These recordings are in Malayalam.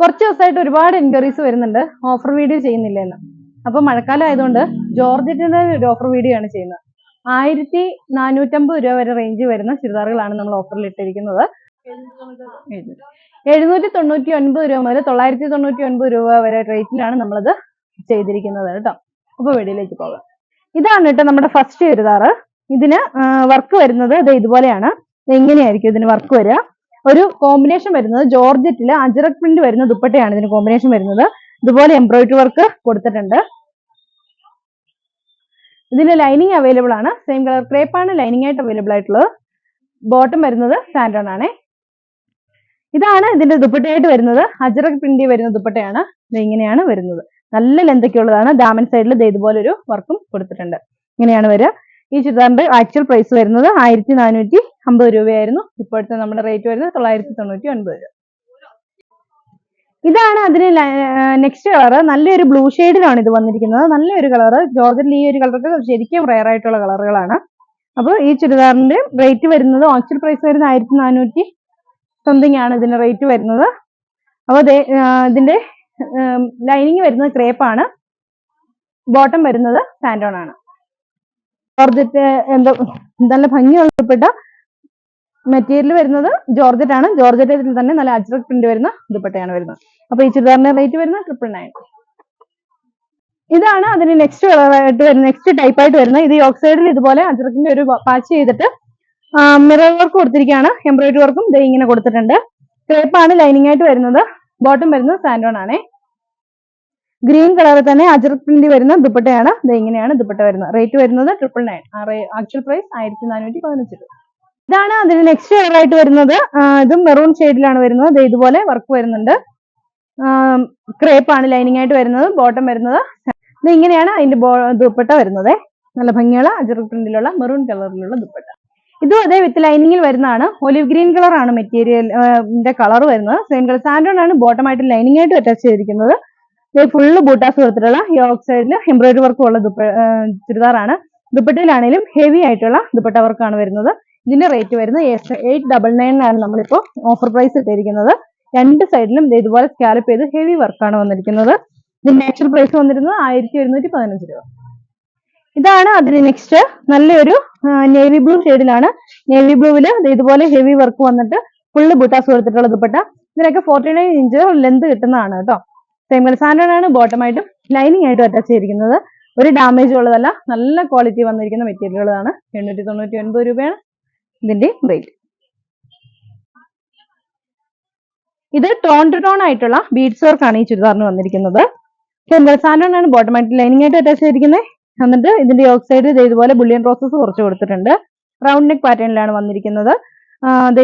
കുറച്ച് ദിവസമായിട്ട് ഒരുപാട് എൻക്വയറീസ് വരുന്നുണ്ട് ഓഫർ വീഡിയോ ചെയ്യുന്നില്ല എന്ന്. അപ്പൊ മഴക്കാലം ആയതുകൊണ്ട് ജോർജറ്റിന്റെ ഒരു ഓഫർ വീഡിയോ ആണ് ചെയ്യുന്നത്. 1450 രൂപ വരെ റേഞ്ച് വരുന്ന ചുരിദാറുകളാണ് നമ്മൾ ഓഫറിൽ ഇട്ടിരിക്കുന്നത്. 799 രൂപ മുതൽ 999 രൂപ വരെ റേറ്റിലാണ് നമ്മളത് ചെയ്തിരിക്കുന്നത് കേട്ടോ. അപ്പൊ വീഡിയോയിലേക്ക് പോകാം. ഇതാണ് കേട്ടോ നമ്മുടെ ഫസ്റ്റ് ചുരിദാറ്. ഇതിന് വർക്ക് വരുന്നത് ഇതുപോലെയാണ്. എങ്ങനെയായിരിക്കും ഇതിന് വർക്ക് വരിക? ഒരു കോമ്പിനേഷൻ വരുന്നത് ജോർജറ്റില് അജ്രക് പ്രിന്റ് വരുന്ന ദുപ്പട്ടയാണ് ഇതിന് കോമ്പിനേഷൻ വരുന്നത്. ഇതുപോലെ എംബ്രോയിഡറി വർക്ക് കൊടുത്തിട്ടുണ്ട്. ഇതിന് ലൈനിങ് അവൈലബിൾ ആണ്. സെയിം കളർ ക്രേപ്പാണ് ലൈനിങ് ആയിട്ട് അവൈലബിൾ ആയിട്ടുള്ളത്. ബോട്ടം വരുന്നത് സാൻഡോൺ ആണ്. ഇതാണ് ഇതിന്റെ ദുപ്പട്ടയായിട്ട് വരുന്നത്. അജ്രക് പ്രിന്റ് വരുന്ന ദുപ്പട്ടയാണ്. ഇത് ഇങ്ങനെയാണ് വരുന്നത്. നല്ല ലെന്തൊക്കെ ഉള്ളതാണ്. ദാമൻ സൈഡിൽ ഇതുപോലെ ഒരു വർക്കും കൊടുത്തിട്ടുണ്ട്. ഇങ്ങനെയാണ് വരിക. ഈ ചുരിദാറിന്റെ ആക്ച്വൽ പ്രൈസ് വരുന്നത് 1450 രൂപയായിരുന്നു. ഇപ്പോഴത്തെ നമ്മുടെ റേറ്റ് വരുന്നത് 999 രൂപ. ഇതാണ് അതിന് നെക്സ്റ്റ് കളർ. നല്ലൊരു ബ്ലൂ ഷെയ്ഡിലാണ് ഇത് വന്നിരിക്കുന്നത്. നല്ലൊരു കളർ. ജോർജറ്റിൽ ഈ ഒരു കളറൊക്കെ ശരിക്കും റെയർ ആയിട്ടുള്ള കളറുകളാണ്. അപ്പോൾ ഈ ചുരിദാറിന്റെ റേറ്റ് വരുന്നത് ആക്ച്വൽ പ്രൈസ് വരുന്നത് 1400 സംതിങ് ആണ് ഇതിന്റെ റേറ്റ് വരുന്നത്. അപ്പോൾ ഇതിന്റെ ലൈനിങ് വരുന്നത് ക്രേപ്പാണ്. ബോട്ടം വരുന്നത് സാൻഡോൺ ആണ്. ജോർജറ്റ് നല്ല ഭംഗിയുള്ള ദുപ്പട്ട. മെറ്റീരിയൽ വരുന്നത് ജോർജറ്റ് ആണ്. ജോർജറ്റിൽ തന്നെ നല്ല അജ്രക് പ്രിന്റ് വരുന്ന ദുപ്പട്ടയാണ് വരുന്നത്. അപ്പൊ ഈ ചുരിദാറിന്റെ റേറ്റ് വരുന്നത് 999. ഇതാണ് അതിന് നെക്സ്റ്റ് കളറായിട്ട് വരുന്നത്, നെക്സ്റ്റ് ടൈപ്പ് ആയിട്ട് വരുന്നത്. ഇത് യോക്ക് സൈഡിൽ ഇതുപോലെ അജ്രക്കിന്റെ ഒരു പാച്ച് ചെയ്തിട്ട് മിറർ വർക്ക് കൊടുത്തിരിക്കുകയാണ്. എംബ്രോയിഡറി വർക്കും ഇങ്ങനെ കൊടുത്തിട്ടുണ്ട്. ക്രേപ്പാണ് ലൈനിങ് ആയിട്ട് വരുന്നത്. ബോട്ടം വരുന്നത് സാൻഡോൺ ആണ്. ഗ്രീൻ കളറിൽ തന്നെ അജ്രക് പ്രിന്റ് വരുന്ന ദുപ്പട്ടയാണ്. ഇങ്ങനെയാണ് ദുപ്പട്ട വരുന്നത്. റേറ്റ് വരുന്നത് 999. ആക്ച്വൽ പ്രൈസ് 1415 രൂപ. ഇതാണ് അതിന് നെക്സ്റ്റ് കളറായിട്ട് വരുന്നത്. ഇതും മെറൂൺ ഷെയ്ഡിലാണ് വരുന്നത്. ഇതുപോലെ വർക്ക് വരുന്നുണ്ട്. ക്രേപ്പാണ് ലൈനിങ് ആയിട്ട് വരുന്നത്. ബോട്ടം വരുന്നത് ഇങ്ങനെയാണ് അതിന്റെ ദുപ്പട്ട വരുന്നത്. നല്ല ഭംഗിയുള്ള അജ്രക് പ്രിന്റിലുള്ള മെറൂൺ കളറിലുള്ള ദുപ്പട്ട. ഇതും അതേ വിത്ത് ലൈനിങ്ങിൽ വരുന്നതാണ്. ഒലിവ് ഗ്രീൻ കളർ ആണ് മെറ്റീരിയലിന്റെ കളർ വരുന്നത്. സെയിം കളർ സാൻഡോൺ ആണ്. ബോട്ടമായിട്ട് ലൈനിങ് ആയിട്ട് അറ്റാച്ച് ചെയ്തിരിക്കുന്നത്. ഫുള്ള് ബൂട്ടാസ് കൊടുത്തിട്ടുള്ള യോക്ക് സൈഡിൽ എംബ്രോയിഡറി വർക്കും ഉള്ള ചുരിദാറാണ്. ദുപ്പട്ടയിലാണെങ്കിലും ഹെവി ആയിട്ടുള്ള ദുപ്പട്ട വർക്കാണ് വരുന്നത്. ഇതിന്റെ റേറ്റ് വരുന്നത് 899 നമ്മളിപ്പോ ഓഫർ പ്രൈസ് ഇട്ടിരിക്കുന്നത്. രണ്ട് സൈഡിലും ഇതുപോലെ സ്കാലപ്പ് ചെയ്ത് ഹെവി വർക്കാണ് വന്നിരിക്കുന്നത്. ഇതിന്റെ ആക്ച്വൽ പ്രൈസ് വന്നിരുന്നത് 1715 രൂപ. ഇതാണ് അതിന് നെക്സ്റ്റ്. നല്ലൊരു നേവി ബ്ലൂ ഷെയ്ഡിലാണ്. നേവി ബ്ലൂവില് ഇതുപോലെ ഹെവി വർക്ക് വന്നിട്ട് ഫുള്ള് ബൂട്ടാസ് കൊടുത്തിട്ടുള്ള ദുപ്പട്ട. ഇതിനൊക്കെ 49 ഇഞ്ച് ലെന്ത് കിട്ടുന്നതാണ് കേട്ടോ. സെയിം കളർ സാൻഡോൺ ആണ്. ബോട്ടമായിട്ടും ലൈനിങ് ആയിട്ടും അറ്റാച്ച് ചെയ്തിരിക്കുന്നത്. ഒരു ഡാമേജ് ഉള്ളതല്ല. നല്ല ക്വാളിറ്റി വന്നിരിക്കുന്ന മെറ്റീരിയലുകളാണ്. 899 രൂപയാണ് ഇതിന്റെ റേറ്റ്. ഇത് ടോൺ ടു ടോൺ ആയിട്ടുള്ള ബീഡ്സ് വർക്ക് ആണ് ഈ ചുരിദാറിന് വന്നിരിക്കുന്നത്. സാൻഡോൺ ആണ്. ബോട്ടമായിട്ട് ലൈനിങ് ആയിട്ട് അറ്റാച്ച് ചെയ്തിരിക്കുന്നത്. എന്നിട്ട് ഇതിന്റെ യോക്ക് സൈഡ് ഇതുപോലെ ബുള്ളിയൻ റോസസ് കുറച്ച് കൊടുത്തിട്ടുണ്ട്. റൗണ്ട് നെക്ക് പാറ്റേണിലാണ് വന്നിരിക്കുന്നത്.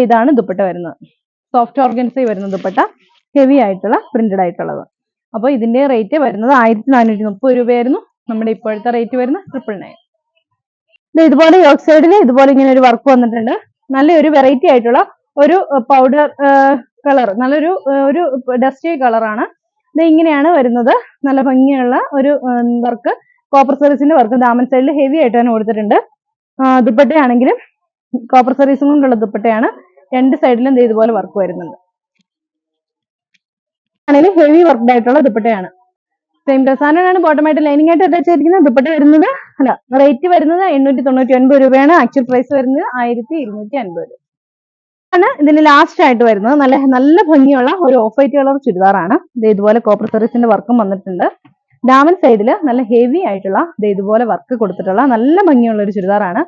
ഇതാണ് ദുപ്പട്ട വരുന്നത്. സോഫ്റ്റ് ഓർഗൻസി വരുന്ന ദുപ്പട്ട. ഹെവി ആയിട്ടുള്ള പ്രിന്റഡ് ആയിട്ടുള്ളത്. അപ്പോൾ ഇതിന്റെ റേറ്റ് വരുന്നത് 1430 രൂപയായിരുന്നു. നമ്മുടെ ഇപ്പോഴത്തെ റേറ്റ് വരുന്നത് 999. ഇതുപോലെ യോക്ക് സൈഡിൽ ഇതുപോലെ ഇങ്ങനെ ഒരു വർക്ക് വന്നിട്ടുണ്ട്. നല്ലൊരു വെറൈറ്റി ആയിട്ടുള്ള ഒരു പൗഡർ കളർ, നല്ലൊരു ഡസ്റ്റി കളറാണ്. ഇങ്ങനെയാണ് വരുന്നത്. നല്ല ഭംഗിയുള്ള ഒരു വർക്ക്. കോപ്പർ സെറീസിന്റെ വർക്ക് ദാമൻ സൈഡിൽ ഹെവി ആയിട്ട് തന്നെ കൊടുത്തിട്ടുണ്ട്. ദുപ്പട്ടയാണെങ്കിലും കോപ്പർ സെറീസും കൊണ്ടുള്ള ദുപ്പട്ടയാണ്. രണ്ട് സൈഡിലും ഇതുപോലെ വർക്ക് വരുന്നുണ്ട്. ആണെങ്കിലും ഹെവി വർക്ക്ഡ് ആയിട്ടുള്ള ദുപ്പട്ടയാണ്. സെയിം സാൻഡോൺ ബോട്ടമായിട്ട് ലൈനിങ് ആയിട്ട് അറ്റാച്ച് ചെയ്തിരിക്കുന്നത്. ദുപ്പട്ട വരുന്നത് റേറ്റ് വരുന്നത് 899 രൂപയാണ്. ആക്ച്വൽ പ്രൈസ് വരുന്നത് 1250 രൂപ ആണ്. ഇതിന് ലാസ്റ്റ് ആയിട്ട് വരുന്നത് നല്ല ഭംഗിയുള്ള ഒരു ഓഫ് വൈറ്റ് കളർ ചുരിദാറാണ്. ഇതുപോലെ കോപ്പർ സെറീസിന്റെ വർക്കും വന്നിട്ടുണ്ട്. ഡാമൻ സൈഡിൽ നല്ല ഹെവി ആയിട്ടുള്ള ഇതുപോലെ വർക്ക് കൊടുത്തിട്ടുള്ള നല്ല ഭംഗിയുള്ള ഒരു ചുരിദാറാണ്.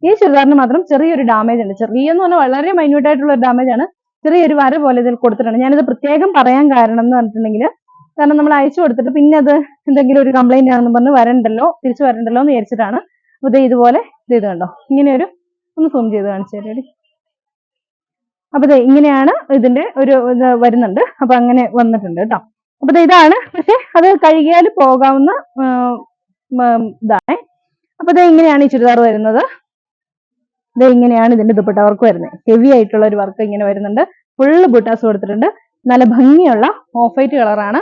ഈ ചുരിദാറിന് മാത്രം ചെറിയൊരു ഡാമേജ് ഉണ്ട്. ചെറിയെന്ന് പറഞ്ഞാൽ വളരെ മൈന്യൂട്ട് ആയിട്ടുള്ള ഒരു ഡാമേജ് ആണ്. ചെറിയൊരു വര പോലെ ഇതിൽ കൊടുത്തിട്ടുണ്ട്. ഞാനിത് പ്രത്യേകം പറയാൻ കാരണം എന്ന് പറഞ്ഞിട്ടുണ്ടെങ്കിൽ, കാരണം നമ്മൾ അയച്ചു കൊടുത്തിട്ട് പിന്നെ അത് എന്തെങ്കിലും ഒരു കംപ്ലൈന്റ് ആണെന്ന് പറഞ്ഞ് തിരിച്ചു വരണ്ടല്ലോ എന്ന് വിചാരിച്ചിട്ടാണ്. അപ്പൊ ഇതുപോലെ ഇത് കണ്ടോ, ഇങ്ങനെ ഒന്ന് സൂം ചെയ്ത് കാണിച്ചു തരാം. അപ്പൊ ഇങ്ങനെയാണ് ഇതിന്റെ ഒരു ഇത് വരുന്നുണ്ട്. അപ്പൊ അങ്ങനെ വന്നിട്ടുണ്ട് കേട്ടോ. അപ്പൊ ഇതാണ്. പക്ഷെ അത് കഴുകിയാൽ പോകാവുന്ന ഇതാണ്. അപ്പൊ ഇങ്ങനെയാണ് ഈ ചുരിദാർ വരുന്നത്. ഇങ്ങനെയാണ് ഇതിന്റെ ദുപ്പട്ട വർക്ക് വരുന്നത്. ഹെവി ആയിട്ടുള്ള ഒരു വർക്ക് ഇങ്ങനെ വരുന്നുണ്ട്. ഫുള്ള് ബുട്ടാസ് കൊടുത്തിട്ടുണ്ട്. നല്ല ഭംഗിയുള്ള ഓഫ് വൈറ്റ് കളറാണ്.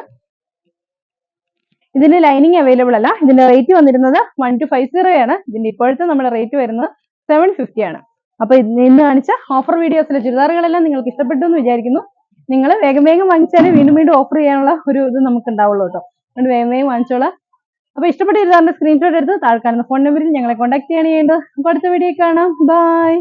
ഇതിന്റെ ലൈനിങ് അവൈലബിൾ അല്ല. ഇതിന്റെ റേറ്റ് വന്നിരുന്നത് 1250 ആണ്. ഇതിന്റെ ഇപ്പോഴത്തെ നമ്മുടെ റേറ്റ് വരുന്നത് 750 ആണ്. അപ്പൊ ഇന്ന് കാണിച്ച ഓഫർ വീഡിയോസിലെ ചുരിദാറുകളെല്ലാം നിങ്ങൾക്ക് ഇഷ്ടപ്പെട്ടു എന്ന് വിചാരിക്കുന്നു. നിങ്ങൾ വേഗം വേഗം വാങ്ങിച്ചാലേ വീണ്ടും വീണ്ടും ഓഫർ ചെയ്യാനുള്ള ഒരു ഇത് നമുക്ക് ഉണ്ടാവുള്ളൂ കേട്ടോ. അതുകൊണ്ട് വേഗം വേഗം വാങ്ങിച്ചോളാം. അപ്പൊ ഇഷ്ടപ്പെട്ട ഇരുതാറിന്റെ സ്ക്രീൻഷോട്ട് എടുത്ത് താഴെ കാണുന്ന ഫോൺ നമ്പറിൽ ഞങ്ങളെ കോൺടാക്ട് ചെയ്യേണ്ടത്. അപ്പൊ അടുത്ത വീഡിയോ കാണാം. ബൈ.